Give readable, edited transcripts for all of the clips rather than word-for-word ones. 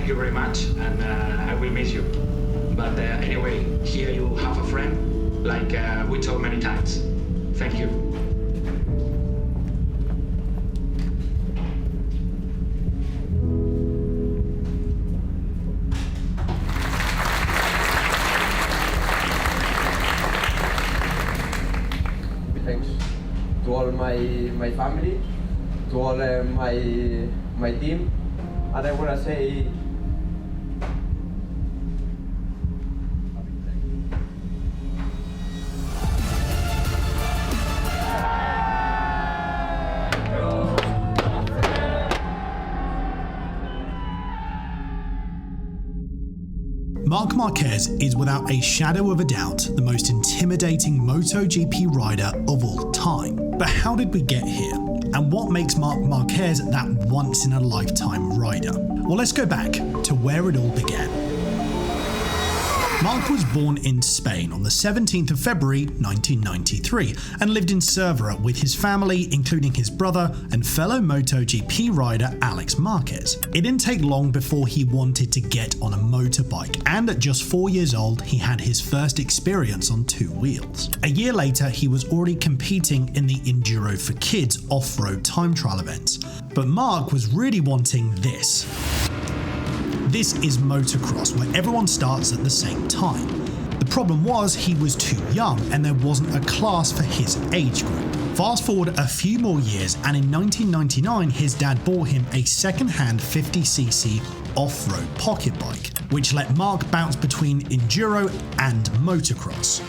thank you very much, and I will miss you. But anyway, here you have a friend, like we told many times. Thank you. Thanks to all my family, to all my team, and I want to say Marc Marquez is without a shadow of a doubt the most intimidating MotoGP rider of all time. But how did we get here? And what makes Marc Marquez that once-in-a-lifetime rider? Well, let's go back to where it all began. Marc was born in Spain on the 17th of February 1993 and lived in Cervera with his family, including his brother and fellow MotoGP rider Alex Marquez. It didn't take long before he wanted to get on a motorbike, and at just 4 years old he had his first experience on two wheels. A year later he was already competing in the Enduro for Kids off-road time trial events. But Marc was really wanting this. This is motocross, where everyone starts at the same time. The problem was he was too young and there wasn't a class for his age group. Fast forward a few more years, and in 1999 his dad bought him a second-hand 50cc off-road pocket bike, which let Marc bounce between enduro and motocross.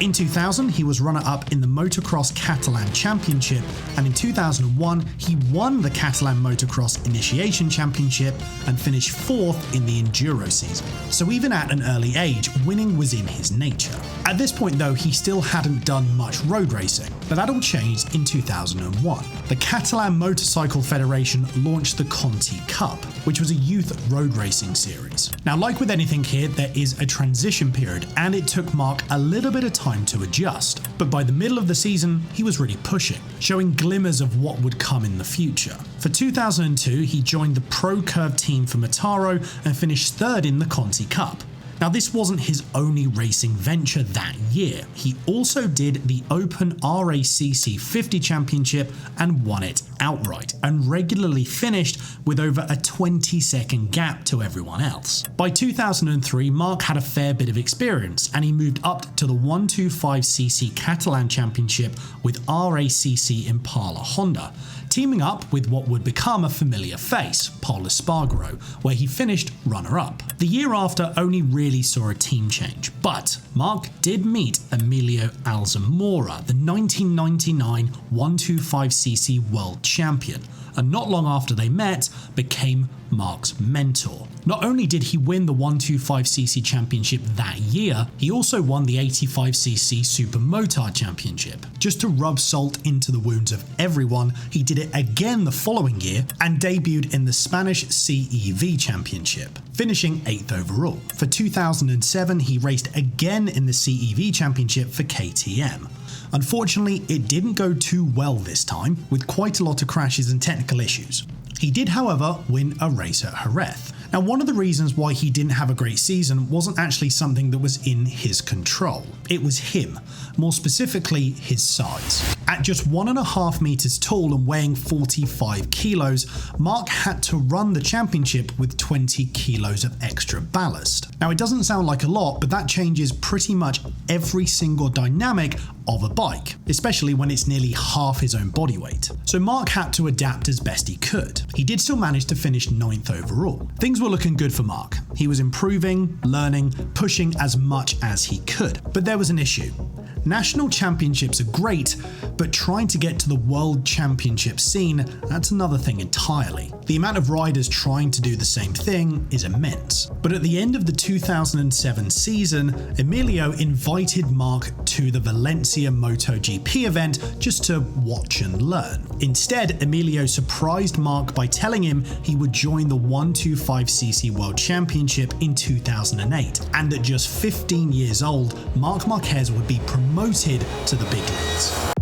In 2000, he was runner-up in the Motocross Catalan Championship, and in 2001, he won the Catalan Motocross Initiation Championship and finished fourth in the Enduro season. So even at an early age, winning was in his nature. At this point though, he still hadn't done much road racing, but that all changed in 2001. The Catalan Motorcycle Federation launched the Conti Cup, which was a youth road racing series. Now, like with anything here, there is a transition period, and it took Marc a little bit of time to adjust, but by the middle of the season he was really pushing, showing glimmers of what would come in the future. For 2002 he joined the Pro Curve team for Mataro and finished third in the Conti Cup. Now, this wasn't his only racing venture that year. He also did the Open RACC 50 Championship and won it outright, and regularly finished with over a 20-second gap to everyone else. By 2003, Marc had a fair bit of experience, and he moved up to the 125cc Catalan Championship with RACC Impala Honda, teaming up with what would become a familiar face, Pol Espargaro, where he finished runner-up. The year after only really saw a team change, but Marc did meet Emilio Alzamora, the 1999 125cc world champion, and not long after they met, became Marc's mentor. Not only did he win the 125cc championship that year, he also won the 85cc Super Motard Championship. Just to rub salt into the wounds of everyone, he did it again the following year and debuted in the Spanish CEV Championship, finishing 8th overall. For 2007, he raced again in the CEV Championship for KTM. Unfortunately, it didn't go too well this time, with quite a lot of crashes and technical issues. He did, however, win a race at Jerez. Now, one of the reasons why he didn't have a great season wasn't actually something that was in his control. It was him, more specifically his size. At just 1.5 meters tall and weighing 45 kilos, Marc had to run the championship with 20 kilos of extra ballast. Now, it doesn't sound like a lot, but that changes pretty much every single dynamic of a bike, especially when it's nearly half his own body weight. So Marc had to adapt as best he could. He did still manage to finish 9th overall. Things were looking good for Marc. He was improving, learning, pushing as much as he could. But there was an issue. National championships are great, but trying to get to the world championship scene, that's another thing entirely. The amount of riders trying to do the same thing is immense. But at the end of the 2007 season, Emilio invited Marc to the Valencia MotoGP event just to watch and learn. Instead, Emilio surprised Marc by telling him he would join the 125cc World Championship in 2008, and at just 15 years old, Marc Marquez would be promoted to the big leagues.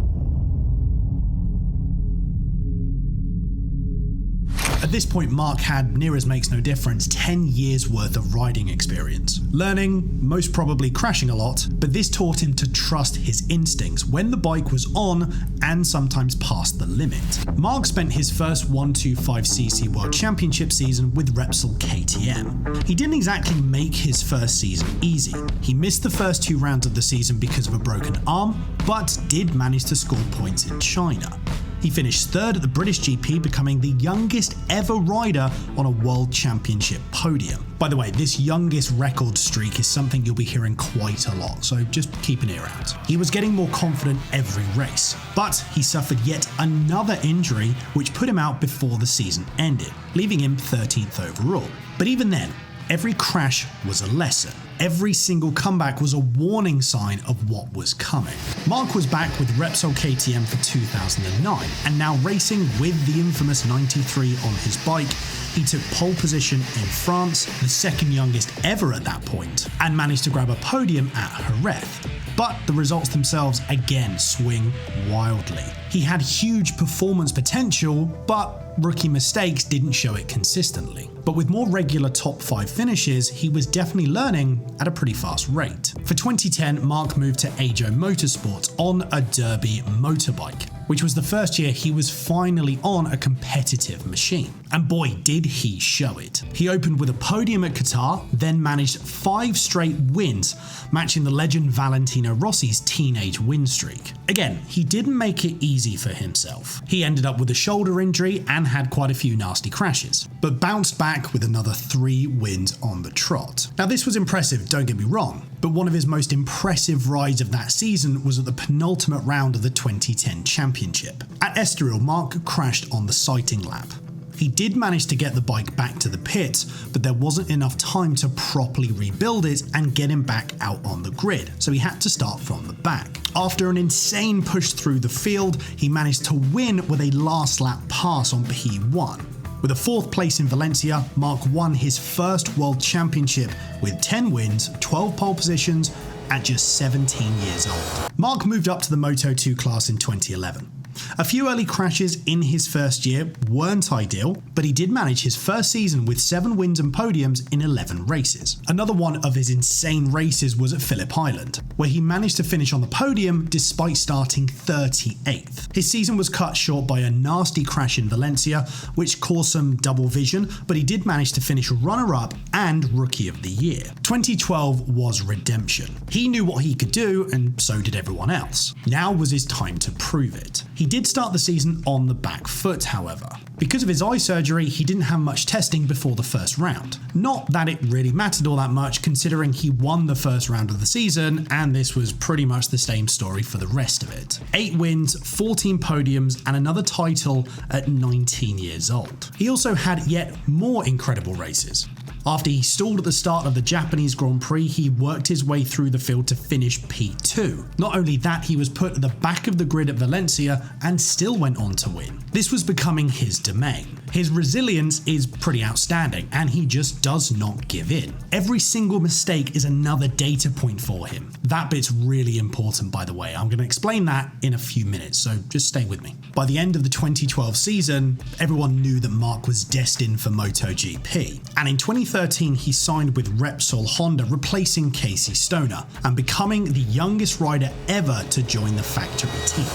At At this point, Marc had, near as makes no difference, 10 years worth of riding experience. Learning, most probably crashing a lot, but this taught him to trust his instincts when the bike was on and sometimes past the limit. Marc spent his first 125cc World Championship season with Repsol KTM. He didn't exactly make his first season easy. He missed the first 2 rounds of the season because of a broken arm, but did manage to score points in China. He finished 3rd at the British GP, becoming the youngest ever rider on a World Championship podium. By the way, this youngest record streak is something you'll be hearing quite a lot, so just keep an ear out. He was getting more confident every race, but he suffered yet another injury which put him out before the season ended, leaving him 13th overall. But even then, every crash was a lesson. Every single comeback was a warning sign of what was coming. Marc was back with Repsol KTM for 2009, and now racing with the infamous 93 on his bike. He took pole position in France, the second youngest ever at that point, and managed to grab a podium at Jerez. But the results themselves again swing wildly. He had huge performance potential, but rookie mistakes didn't show it consistently. But with more regular top 5 finishes, he was definitely learning at a pretty fast rate. For 2010, Marc moved to Ajo Motorsports on a Derby motorbike, which was the first year he was finally on a competitive machine. And boy, did he show it. He opened with a podium at Qatar, then managed 5 straight wins, matching the legend Valentino Rossi's teenage win streak. Again, he didn't make it easy for himself. He ended up with a shoulder injury and had quite a few nasty crashes, but bounced back with another 3 wins on the trot. Now this was impressive, don't get me wrong, but one of his most impressive rides of that season was at the penultimate round of the 2010 championship. At Estoril, Marc crashed on the sighting lap. He did manage to get the bike back to the pit, but there wasn't enough time to properly rebuild it and get him back out on the grid, so he had to start from the back. After an insane push through the field, he managed to win with a last lap pass on P1. With a 4th place in Valencia, Marc won his first World Championship with 10 wins, 12 pole positions at just 17 years old. Marc moved up to the Moto2 class in 2011. A few early crashes in his first year weren't ideal, but he did manage his first season with 7 wins and podiums in 11 races. Another one of his insane races was at Phillip Island, where he managed to finish on the podium despite starting 38th. His season was cut short by a nasty crash in Valencia, which caused some double vision, but he did manage to finish runner-up and Rookie of the Year. 2012 was redemption. He knew what he could do, and so did everyone else. Now was his time to prove it. He did start the season on the back foot, however. Because of his eye surgery, he didn't have much testing before the first round. Not that it really mattered all that much, considering he won the first round of the season, and this was pretty much the same story for the rest of it. 8 wins, 14 podiums, and another title at 19 years old. He also had yet more incredible races. After he stalled at the start of the Japanese Grand Prix, he worked his way through the field to finish P2. Not only that, he was put at the back of the grid at Valencia and still went on to win. This was becoming his domain. His resilience is pretty outstanding, and he just does not give in. Every single mistake is another data point for him. That bit's really important, by the way. I'm going to explain that in a few minutes, so just stay with me. By the end of the 2012 season, everyone knew that Marc was destined for MotoGP, and in 2013 he signed with Repsol Honda, replacing Casey Stoner, and becoming the youngest rider ever to join the factory team.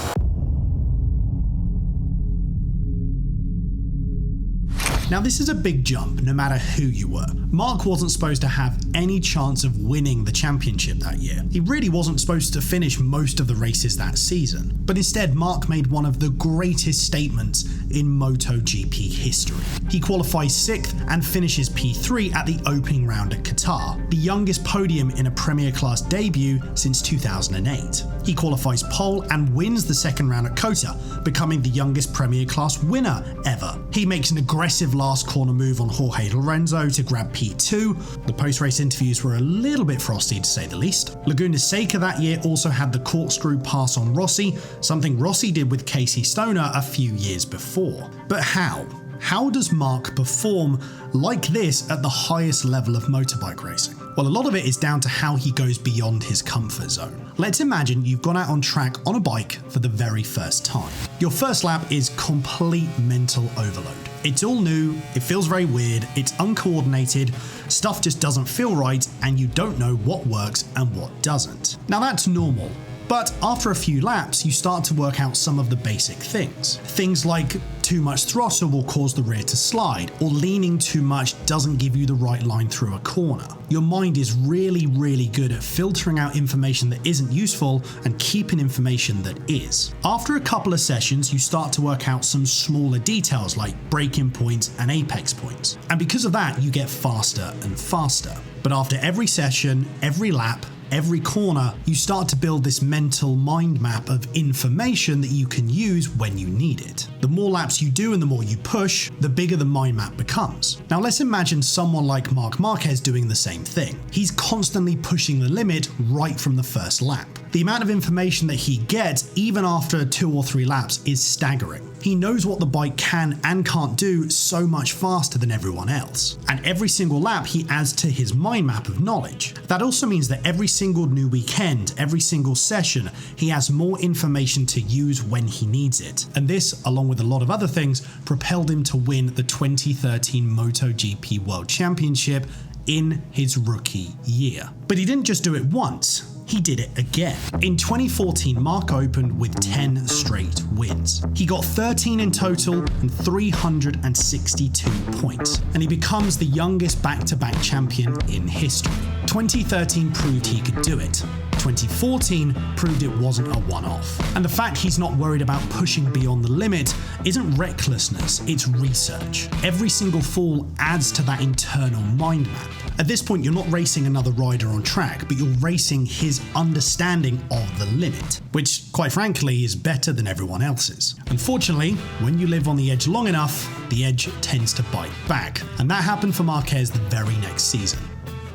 Now this is a big jump, no matter who you were. Marc wasn't supposed to have any chance of winning the championship that year. He really wasn't supposed to finish most of the races that season. But instead, Marc made one of the greatest statements in MotoGP history. He qualifies 6th and finishes P3 at the opening round at Qatar, the youngest podium in a Premier Class debut since 2008. He qualifies pole and wins the second round at Kota, becoming the youngest Premier Class winner ever. He makes an aggressive last corner move on Jorge Lorenzo to grab P2. The post-race interviews were a little bit frosty to say the least. Laguna Seca that year also had the corkscrew pass on Rossi, something Rossi did with Casey Stoner a few years before. But how? How does Marc perform like this at the highest level of motorbike racing? Well, a lot of it is down to how he goes beyond his comfort zone. Let's imagine you've gone out on track on a bike for the very first time. Your first lap is complete mental overload. It's all new, it feels very weird, it's uncoordinated, stuff just doesn't feel right, and you don't know what works and what doesn't. Now that's normal. But after a few laps, you start to work out some of the basic things. Things like too much throttle will cause the rear to slide, or leaning too much doesn't give you the right line through a corner. Your mind is really good at filtering out information that isn't useful and keeping information that is. After a couple of sessions, you start to work out some smaller details like braking points and apex points. And because of that, you get faster and faster. But after every session, every lap, every corner, you start to build this mental mind map of information that you can use when you need it. The more laps you do and the more you push, the bigger the mind map becomes. Now let's imagine someone like Marc Marquez doing the same thing. He's constantly pushing the limit right from the first lap. The amount of information that he gets, even after 2 or 3 laps, is staggering. He knows what the bike can and can't do so much faster than everyone else. And every single lap he adds to his mind map of knowledge. That also means that every single new weekend, every single session, he has more information to use when he needs it. And this, along with a lot of other things, propelled him to win the 2013 MotoGP World Championship in his rookie year. But he didn't just do it once. He did it again. In 2014, Marc opened with 10 straight wins. He got 13 in total and 362 points, and he becomes the youngest back-to-back champion in history. 2013 proved he could do it. 2014 proved it wasn't a one-off. And the fact he's not worried about pushing beyond the limit isn't recklessness, it's research. Every single fall adds to that internal mind map. At this point, you're not racing another rider on track, but you're racing his understanding of the limit, which, quite frankly, is better than everyone else's. Unfortunately, when you live on the edge long enough, the edge tends to bite back, and that happened for Marquez the very next season.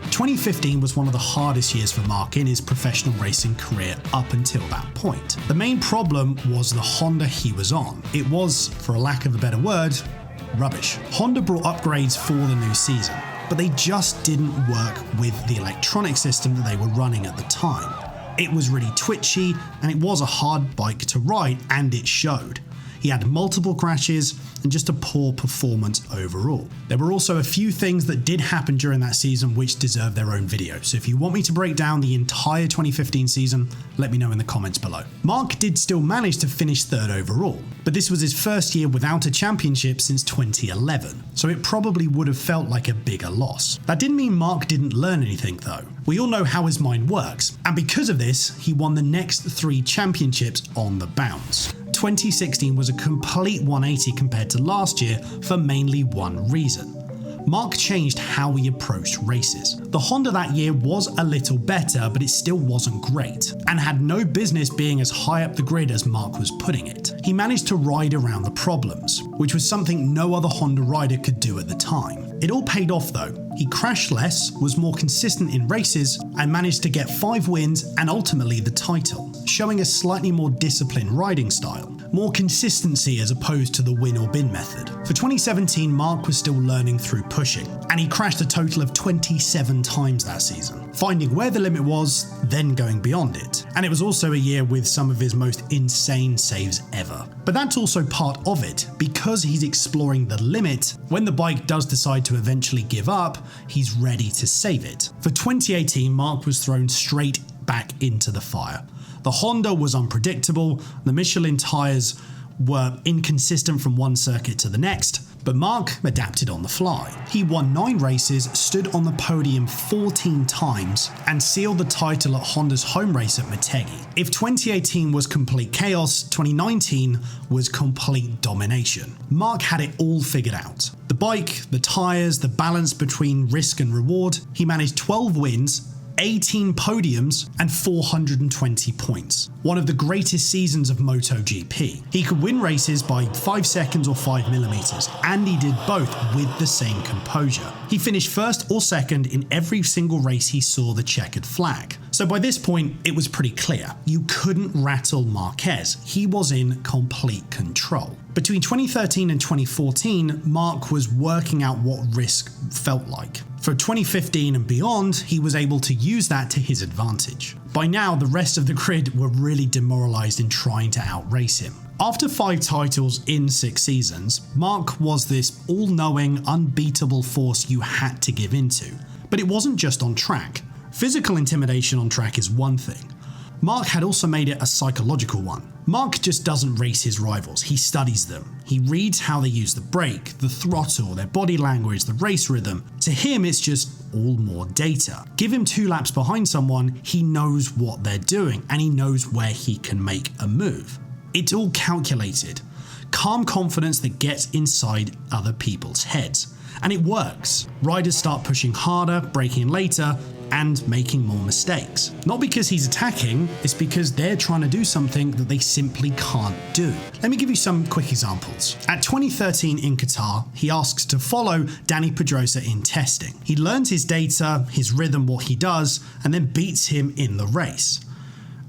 2015 was one of the hardest years for Marc in his professional racing career up until that point. The main problem was the Honda he was on. It was, for a lack of a better word, rubbish. Honda brought upgrades for the new season, but they just didn't work with the electronic system that they were running at the time. It was really twitchy, and it was a hard bike to ride, and it showed. He had multiple crashes and just a poor performance overall. There were also a few things that did happen during that season which deserve their own video, so if you want me to break down the entire 2015 season, let me know in the comments below. Marc did still manage to finish 3rd overall, but this was his first year without a championship since 2011, so it probably would have felt like a bigger loss. That didn't mean Marc didn't learn anything though. We all know how his mind works, and because of this, he won the next 3 championships on the bounce. 2016 was a complete 180 compared to last year for mainly one reason. Marc changed how he approached races. The Honda that year was a little better, but it still wasn't great, and had no business being as high up the grid as Marc was putting it. He managed to ride around the problems, which was something no other Honda rider could do at the time. It all paid off though. He crashed less, was more consistent in races, and managed to get 5 wins and ultimately the title, showing a slightly more disciplined riding style. More consistency as opposed to the win or bin method. For 2017, Marc was still learning through pushing, and he crashed a total of 27 times that season, finding where the limit was, then going beyond it. And it was also a year with some of his most insane saves ever. But that's also part of it, because he's exploring the limit. When the bike does decide to eventually give up, he's ready to save it. For 2018, Marc was thrown straight back into the fire. The Honda was unpredictable, the Michelin tyres were inconsistent from one circuit to the next, but Marc adapted on the fly. He won 9 races, stood on the podium 14 times, and sealed the title at Honda's home race at Motegi. If 2018 was complete chaos, 2019 was complete domination. Marc had it all figured out. The bike, the tyres, the balance between risk and reward. He managed 12 wins, 18 podiums, and 420 points. One of the greatest seasons of MotoGP. He could win races by 5 seconds or 5mm, and he did both with the same composure. He finished 1st or 2nd in every single race he saw the checkered flag. So by this point, it was pretty clear. You couldn't rattle Marquez. He was in complete control. Between 2013 and 2014, Marc was working out what risk felt like. For 2015 and beyond, he was able to use that to his advantage. By now, the rest of the grid were really demoralised in trying to outrace him. After 5 titles in 6 seasons, Marc was this all-knowing, unbeatable force you had to give into. But it wasn't just on track. Physical intimidation on track is one thing. Marc had also made it a psychological one. Marc just doesn't race his rivals, he studies them. He reads how they use the brake, the throttle, their body language, the race rhythm. To him, it's just all more data. Give him 2 laps behind someone, he knows what they're doing, and he knows where he can make a move. It's all calculated. Calm confidence that gets inside other people's heads. And it works. Riders start pushing harder, braking later, and making more mistakes. Not because he's attacking, it's because they're trying to do something that they simply can't do. Let me give you some quick examples. At 2013 in Qatar, he asks to follow Dani Pedrosa in testing. He learns his data, his rhythm, what he does, and then beats him in the race.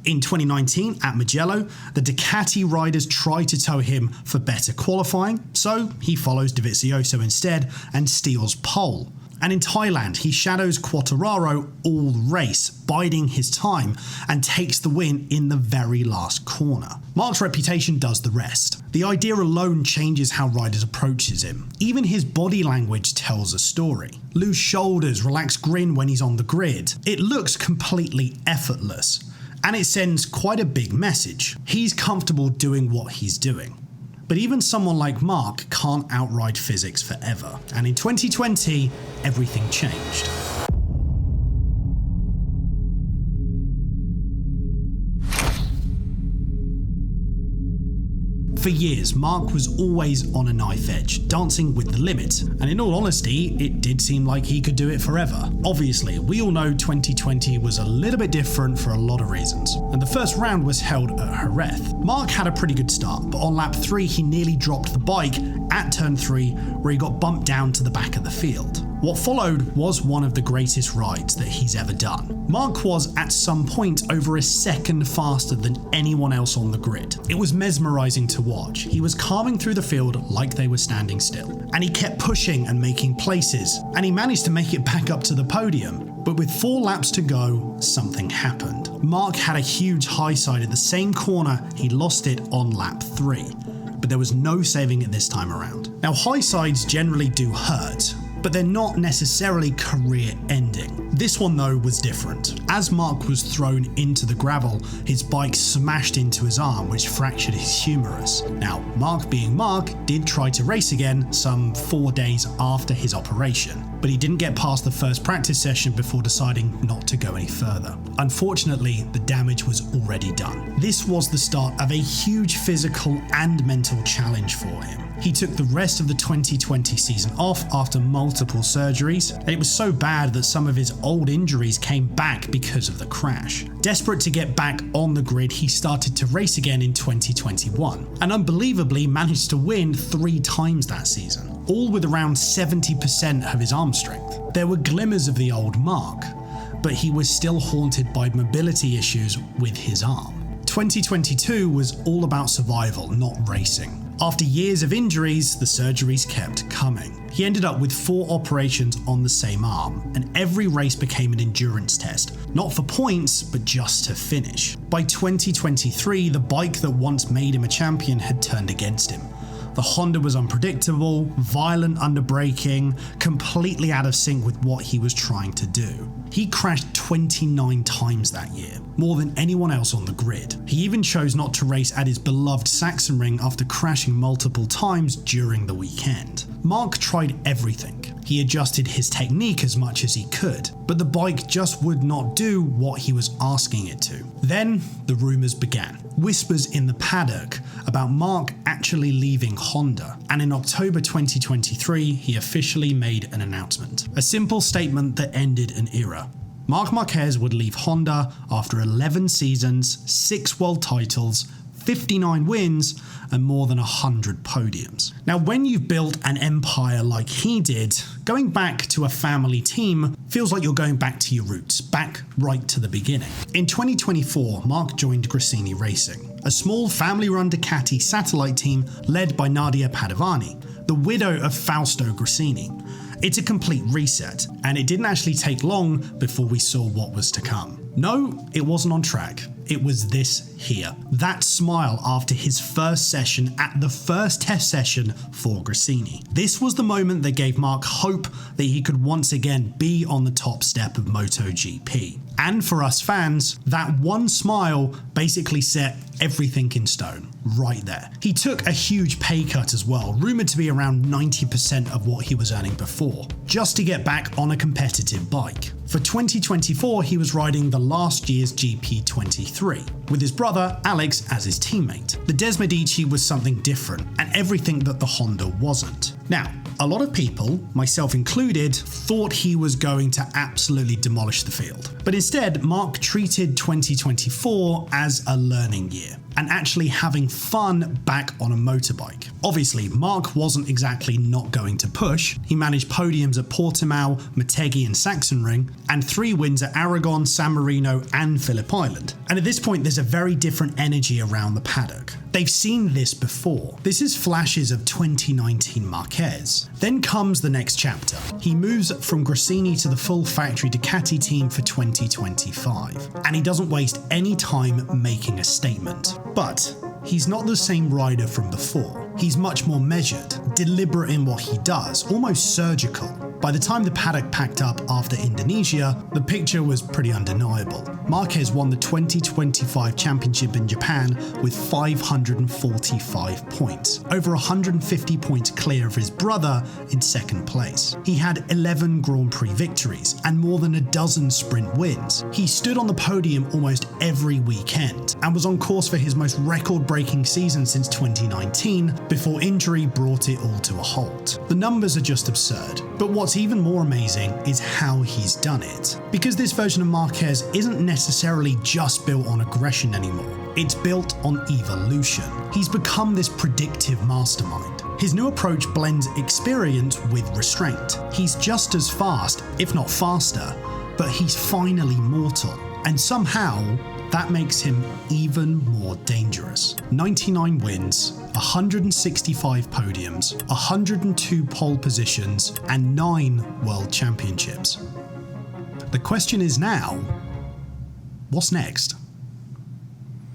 In 2019 at Mugello, the Ducati riders try to tow him for better qualifying, so he follows Dovizioso instead and steals pole. And in Thailand, he shadows Quartararo all race, biding his time, and takes the win in the very last corner. Marc's reputation does the rest. The idea alone changes how riders approaches him. Even his body language tells a story. Loose shoulders, relaxed grin when he's on the grid. It looks completely effortless. And it sends quite a big message. He's comfortable doing what he's doing. But even someone like Marc can't outride physics forever. And in 2020, everything changed. For years, Marc was always on a knife edge, dancing with the limit, and in all honesty, it did seem like he could do it forever. Obviously, we all know 2020 was a little bit different for a lot of reasons, and the first round was held at Jerez. Marc had a pretty good start, but on lap 3 he nearly dropped the bike at turn 3, where he got bumped down to the back of the field. What followed was one of the greatest rides that he's ever done. Marc was at some point over a second faster than anyone else on the grid. It was mesmerising to watch. He was carving through the field like they were standing still. And he kept pushing and making places, and he managed to make it back up to the podium. But with 4 laps to go, something happened. Marc had a huge high side at the same corner, he lost it on lap 3. But there was no saving it this time around. Now, high sides generally do hurt, but they're not necessarily career-ending. This one though was different. As Marc was thrown into the gravel, his bike smashed into his arm, which fractured his humerus. Now, Marc being Marc, did try to race again some 4 days after his operation, but he didn't get past the first practice session before deciding not to go any further. Unfortunately, the damage was already done. This was the start of a huge physical and mental challenge for him. He took the rest of the 2020 season off after multiple surgeries, and it was so bad that some of his old injuries came back because of the crash. Desperate to get back on the grid, he started to race again in 2021, and unbelievably managed to win 3 times that season, all with around 70% of his arm strength. There were glimmers of the old Marc, but he was still haunted by mobility issues with his arm. 2022 was all about survival, not racing. After years of injuries, the surgeries kept coming. He ended up with 4 operations on the same arm, and every race became an endurance test, not for points, but just to finish. By 2023, the bike that once made him a champion had turned against him. The Honda was unpredictable, violent under braking, completely out of sync with what he was trying to do. He crashed 29 times that year, more than anyone else on the grid. He even chose not to race at his beloved Sachsenring after crashing multiple times during the weekend. Marc tried everything. He adjusted his technique as much as he could, but the bike just would not do what he was asking it to. Then the rumours began. Whispers in the paddock about Marc actually leaving Honda, and in October 2023 he officially made an announcement. A simple statement that ended an era. Marc Marquez would leave Honda after 11 seasons, 6 world titles, 59 wins, and more than 100 podiums. Now, when you've built an empire like he did, going back to a family team feels like you're going back to your roots, back right to the beginning. In 2024, Marc joined Gresini Racing, a small family-run Ducati satellite team led by Nadia Padovani, the widow of Fausto Gresini. It's a complete reset, and it didn't actually take long before we saw what was to come. No, it wasn't on track. It was this here. That smile after his first session at the first test session for Gresini. This was the moment that gave Marc hope that he could once again be on the top step of MotoGP. And for us fans, that one smile basically set everything in stone, right there. He took a huge pay cut as well, rumoured to be around 90% of what he was earning before, just to get back on a competitive bike. For 2024, he was riding the last year's GP23, with his brother Alex as his teammate. The Des Medici was something different, and everything that the Honda wasn't. Now, a lot of people, myself included, thought he was going to absolutely demolish the field. But instead, Marc treated 2024 as a learning year and actually having fun back on a motorbike. Obviously, Marc wasn't exactly not going to push. He managed podiums at Portimao, Motegi and Sachsenring, and 3 wins at Aragon, San Marino and Phillip Island. And at this point, there's a very different energy around the paddock. They've seen this before. This is flashes of 2019 Marquez. Then comes the next chapter. He moves from Gresini to the full factory Ducati team for 2025, and he doesn't waste any time making a statement. But he's not the same rider from before. He's much more measured, deliberate in what he does, almost surgical. By the time the paddock packed up after Indonesia, the picture was pretty undeniable. Marquez won the 2025 championship in Japan with 545 points, over 150 points clear of his brother in second place. He had 11 Grand Prix victories and more than a dozen sprint wins. He stood on the podium almost every weekend and was on course for his most record-breaking season since 2019 before injury brought it all to a halt. The numbers are just absurd, but what's even more amazing is how he's done it. Because this version of Marquez isn't necessarily just built on aggression anymore, it's built on evolution. He's become this predictive mastermind. His new approach blends experience with restraint. He's just as fast, if not faster, but he's finally mortal, and somehow that makes him even more dangerous. 99 wins, 165 podiums, 102 pole positions, and 9 world championships. The question is now, what's next?